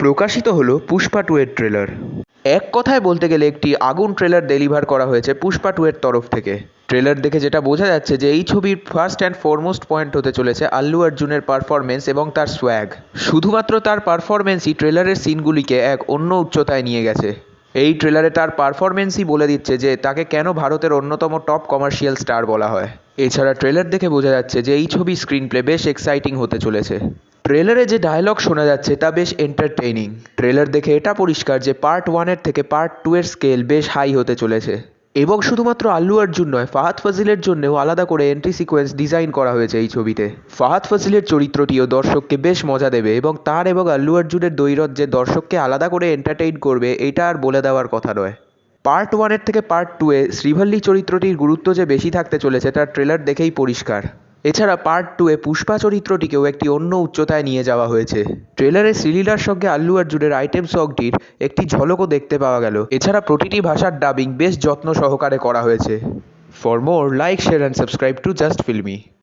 প্রকাশিত হলো পুষ্পা 2 এর ট্রেলার। এক কথায় বলতে গেলে একটি আগুন ট্রেলার ডেলিভার করা হয়েছে পুষ্পা 2 এর তরফ থেকে। ট্রেলার দেখে যেটা বোঝা যাচ্ছে যে এই ছবির ফার্স্ট অ্যান্ড ফরমোস্ট পয়েন্ট হতে চলেছে আল্লু অর্জুনের পারফরমেন্স এবং তার সোয়াগ। শুধুমাত্র তার পারফরমেন্সই ট্রেলারের সিনগুলিকে এক অন্য উচ্চতায় নিয়ে গেছে। এই ট্রেলারে তার পারফরমেন্সই বলে দিচ্ছে যে তাকে কেন ভারতের অন্যতম টপ কমার্শিয়াল স্টার বলা হয়। এছাড়া ট্রেলার দেখে বোঝা যাচ্ছে যে এই ছবির স্ক্রিন প্লে বেশ এক্সাইটিং হতে চলেছে। ট্রেলারে যে ডায়লগ শোনা যাচ্ছে তা বেশ এন্টারটেইনিং। ট্রেলার দেখে এটা পরিষ্কার যে পার্ট 1-এর থেকে পার্ট 2 এর স্কেল বেশ হাই হতে চলেছে। এবং শুধুমাত্র আল্লু অর্জুন নয়, ফাহাদ ফাজিলের জন্যও আলাদা করে এন্ট্রি সিকোয়েন্স ডিজাইন করা হয়েছে এই ছবিতে। ফাহাদ ফাজিলের চরিত্রটিও দর্শককে বেশ মজা দেবে এবং তার এবং আল্লু অর্জুনের দ্বৈরথ যে দর্শককে আলাদা করে এন্টারটেইন করবে এটা আর বলে দেওয়ার কথা নয়। পার্ট 1-এর থেকে পার্ট 2-এ শ্রীভল্লি চরিত্রটির গুরুত্ব যে বেশি থাকতে চলেছে তার ট্রেলার দেখেই পরিষ্কার। এছাড়া পার্ট 2-এ পুষ্পা চরিত্রটিকেও একটি অন্য উচ্চতায় নিয়ে যাওয়া হয়েছে। ট্রেলারে শ্রীলীলার সঙ্গে আল্লু অর্জুনের আইটেম সংটির একটি ঝলকও দেখতে পাওয়া গেল। এছাড়া প্রতিটি ভাষার ডাবিং বেশ যত্ন সহকারে করা হয়েছে। For more, like, share and subscribe to just filmi.